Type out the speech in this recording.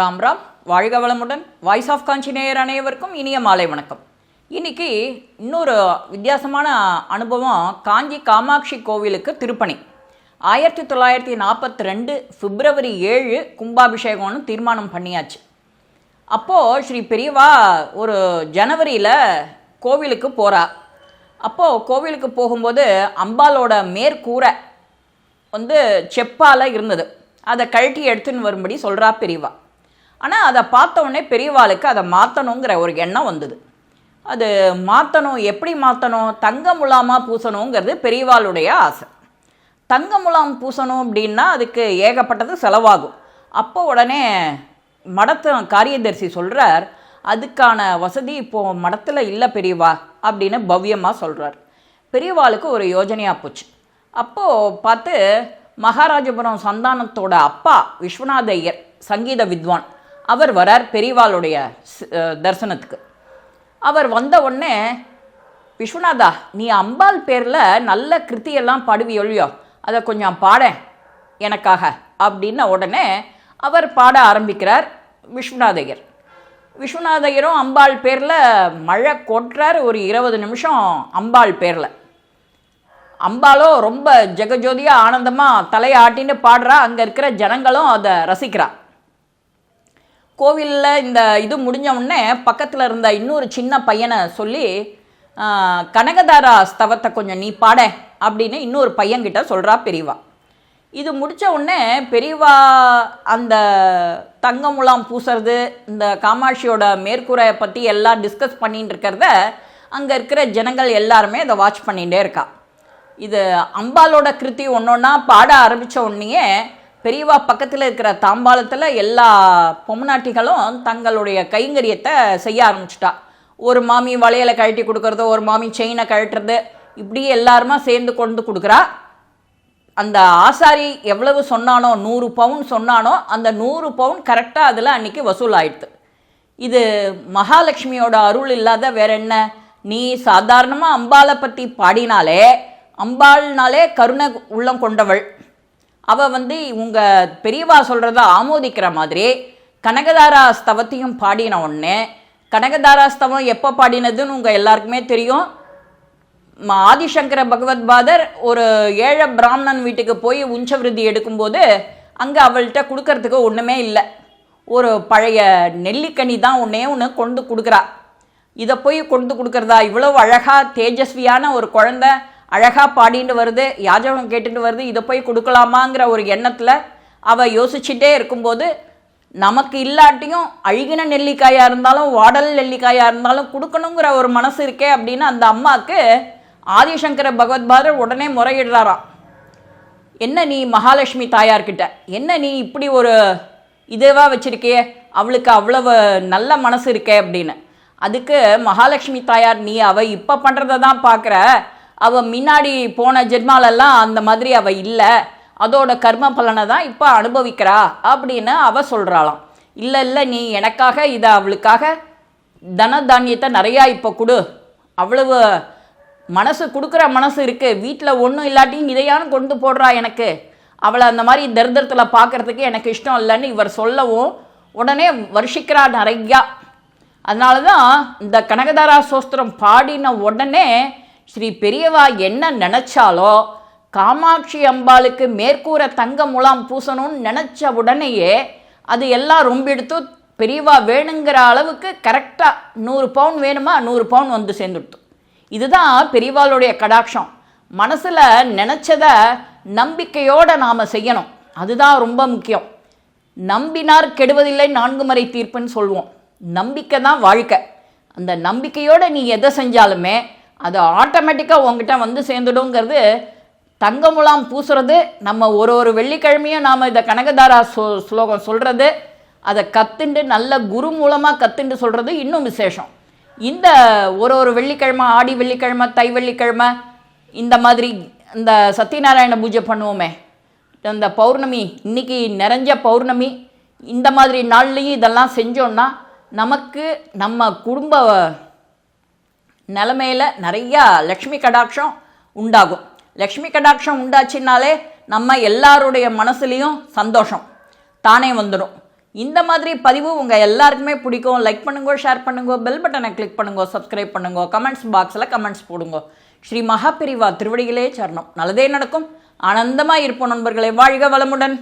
ராம் ராம். வாழ்க வளமுடன். Voice of காஞ்சி நேயர் அனைவருக்கும் இனிய மாலை வணக்கம். இன்னைக்கு இன்னொரு வித்தியாசமான அனுபவம். காஞ்சி காமாட்சி கோவிலுக்கு திருப்பணி 1942 பிப்ரவரி 7 கும்பாபிஷேகம்னு தீர்மானம் பண்ணியாச்சு. அப்போது ஸ்ரீ பெரியவா ஒரு ஜனவரியில் கோவிலுக்கு போகிறா. அப்போது கோவிலுக்கு போகும்போது அம்பாலோட மேற்கூரை செப்பால் இருந்தது. அதை கழட்டி எடுத்துன்னு வரும்படி சொல்கிறா பெரியவா. ஆனால் அதை பார்த்த உடனே பெரியவாளுக்கு அதை மாற்றணுங்கிற ஒரு எண்ணம் வந்தது. அது மாற்றணும், எப்படி மாற்றணும்? தங்க முலாமாக பூசணுங்கிறது பெரியவாளுடைய ஆசை. தங்க முலாம் பூசணும் அப்படின்னா அதுக்கு ஏகப்பட்டது செலவாகும். அப்போ உடனே மடத்து காரியதர்சி சொல்கிறார், அதுக்கான வசதி இப்போது மடத்தில் இல்லை பெரியவா அப்படின்னு பவ்யமாக சொல்கிறார். பெரியவாளுக்கு ஒரு யோஜனையாக போச்சு. அப்போது பார்த்து மகாராஜபுரம் சந்தானத்தோட அப்பா விஸ்வநாத ஐயர் சங்கீத வித்வான் அவர் வரார் பெரியவாளுடைய தரிசனத்துக்கு. அவர் வந்த உடனே, விஸ்வநாதா, நீ அம்பாள் பேரில் நல்ல கிருத்தியெல்லாம் பாடுவியொழியோ, அதை கொஞ்சம் பாட எனக்காக அப்படின்ன உடனே அவர் பாட ஆரம்பிக்கிறார் விஸ்வநாதையர். விஸ்வநாதையரும் அம்பாள் பேரில் மழை கொட்டுறார். ஒரு 20 நிமிஷம் அம்பாள் பேரில். அம்பாலோ ரொம்ப ஜெகஜோதியாக ஆனந்தமாக தலையாட்டின்னு பாடுறா. அங்கே இருக்கிற ஜனங்களும் அதை ரசிக்கிறா. கோவிலில் இந்த இது முடிஞ்ச உடனே பக்கத்தில் இருந்த இன்னொரு சின்ன பையனை சொல்லி, கனகதாரா ஸ்தவத்தை கொஞ்சம் நீ பாட அப்படின்னு இன்னொரு பையன்கிட்ட சொல்கிறா பெரியவா. இது முடித்த உடனே பெரியவா அந்த தங்க முலாம் பூசுறது, இந்த காமாட்சியோட மேற்கூரையை பற்றி எல்லாம் டிஸ்கஸ் பண்ணிட்டு இருக்கிறத அங்கே இருக்கிற ஜனங்கள் எல்லாருமே அதை வாட்ச் பண்ணிகிட்டே இருக்கா. இது அம்பாலோட கிருத்தி ஒன்றொன்னா பாட ஆரம்பித்த உடனேயே பெரியவா பக்கத்தில் இருக்கிற தாம்பாளத்தில் எல்லா பொம்னாட்டிகளும் தங்களுடைய கைங்கரியத்தை செய்ய ஆரம்பிச்சிட்டா. ஒரு மாமி வளையலை கழட்டி கொடுக்கறது, ஒரு மாமி செயினை கழட்டுறது, இப்படி எல்லாருமா சேர்ந்து கொண்டு கொடுக்குறா. அந்த ஆசாரி எவ்வளவு சொன்னானோ, 100 பவுன் சொன்னானோ, அந்த 100 பவுன் கரெக்டாக அதில் அன்றைக்கி வசூல் ஆயிடுது. இது மகாலட்சுமியோட அருள் இல்லாத வேற என்ன? நீ சாதாரணமாக அம்பாலை பற்றி பாடினாலே, அம்பாள்னாலே கருணை உள்ளம் கொண்டவள். அவள் உங்கள் பெரியவா சொல்கிறத ஆமோதிக்கிற மாதிரி கனகதாரா ஸ்தவத்தையும் பாடின உடனே, கனகதாரா ஸ்தவம் எப்போ பாடினதுன்னு உங்கள் எல்லாருக்குமே தெரியும். ஆதிசங்கர பகவத்பாதர் ஒரு ஏழை பிராமணன் வீட்டுக்கு போய் உஞ்சவிருத்தி எடுக்கும்போது அங்கே அவள்கிட்ட கொடுக்கறதுக்கு ஒன்றுமே இல்லை. ஒரு பழைய நெல்லிக்கனி தான் ஒன்று கொண்டு கொடுக்குறா. இதை போய் கொண்டு கொடுக்குறதா? இவ்வளோ அழகாக தேஜஸ்வியான ஒரு குழந்தை அழகாக பாடிட்டு வருது, யாஜகம் கேட்டுட்டு வருது, இதை போய் கொடுக்கலாமாங்கிற ஒரு எண்ணத்தில் அவள் யோசிச்சுட்டே இருக்கும்போது, நமக்கு இல்லாட்டியும் அழுகின நெல்லிக்காயாக இருந்தாலும் வாடல் நெல்லிக்காயாக இருந்தாலும் கொடுக்கணுங்கிற ஒரு மனசு இருக்கே அப்படின்னு அந்த அம்மாவுக்கு ஆதிசங்கர பகவத்பாதர் உடனே முறையிடுறாராம். என்ன நீ மகாலட்சுமி தாயார்கிட்ட என்ன நீ இப்படி ஒரு இதுவாக வச்சுருக்கே, அவளுக்கு அவ்வளவு நல்ல மனசு இருக்கே அப்படின்னு. அதுக்கு மகாலட்சுமி தாயார், நீ அவள் இப்போ பண்ணுறதை தான் பார்க்குற, அவள் முன்னாடி போன ஜென்மாலெல்லாம் அந்த மாதிரி அவள் இல்லை, அதோட கர்ம பலனை தான் இப்போ அனுபவிக்கிறா அப்படின்னு அவள் சொல்கிறாளாம். இல்லை இல்லை, நீ எனக்காக இதை அவளுக்காக தன தானியத்தை நிறையா இப்போ கொடு, அவ்வளவு மனசு கொடுக்குற மனசு இருக்குது, வீட்டில் ஒன்றும் இல்லாட்டியும் இதையானு கொண்டு போடுறா எனக்கு, அவளை அந்த மாதிரி தரித்திரத்தில் பார்க்குறதுக்கு எனக்கு இஷ்டம் இல்லைன்னு இவர் சொல்லவும் உடனே வருஷிக்கிறா நிறையா. அதனால தான் இந்த கனகதாரா சோஸ்திரம் பாடின உடனே ஸ்ரீ பெரியவா என்ன நினச்சாலோ, காமாட்சி அம்பாளுக்கு மேற்கூரை தங்க முலாம் பூசணும்னு நினச்ச உடனேயே அது எல்லாம் ரொம்ப எடுத்து பெரியவா வேணுங்கிற அளவுக்கு கரெக்டாக 100 பவுன் வேணுமா 100 பவுன் சேர்ந்துடுத்து. இதுதான் பெரியவாளுடைய கடாட்சம். மனசில் நினச்சதை நம்பிக்கையோடு நாம் செய்யணும், அதுதான் ரொம்ப முக்கியம். நம்பினார் கெடுவதில்லை 4 முறை தீர்ப்புன்னு சொல்லுவோம். நம்பிக்கை தான் வாழ்க்கை. அந்த நம்பிக்கையோடு நீ எதை செஞ்சாலுமே அது ஆட்டோமேட்டிக்காக உங்ககிட்ட சேர்ந்துடுங்கிறது. தங்க முலாம் பூசுறது, நம்ம ஒரு வெள்ளிக்கிழமையும் நாம் இதை கனகதாரா ஸ்லோகம் சொல்கிறது, அதை கற்றுண்டு நல்ல குரு மூலமாக கற்றுண்டு சொல்கிறது இன்னும் விசேஷம். இந்த ஒரு வெள்ளிக்கிழமை, ஆடி வெள்ளிக்கிழமை, தை வெள்ளிக்கிழமை, இந்த மாதிரி இந்த சத்யநாராயண பூஜை பண்ணுவோமே, இந்த பௌர்ணமி, இன்றைக்கி நிறைஞ்ச பௌர்ணமி, இந்த மாதிரி நாள்லேயும் இதெல்லாம் செஞ்சோன்னா நமக்கு நம்ம குடும்ப நிலைமையில் நிறையா லக்ஷ்மி கடாட்சம் உண்டாகும். லக்ஷ்மி கடாட்சம் உண்டாச்சின்னாலே நம்ம எல்லாருடைய மனசுலேயும் சந்தோஷம் தானே வந்துடும். இந்த மாதிரி பதிவு உங்கள் எல்லாருக்குமே பிடிக்கும். லைக் பண்ணுங்க, ஷேர் பண்ணுங்க, பெல் பட்டனை கிளிக் பண்ணுங்க, சப்ஸ்கிரைப் பண்ணுங்க, கமெண்ட்ஸ் பாக்ஸில் கமெண்ட்ஸ் போடுங்க. ஸ்ரீ மகாபெரிவா திருவடிகளே சரணம். நல்லதே நடக்கும். ஆனந்தமாக இருப்போம் நண்பர்களே. வாழ்க வளமுடன்.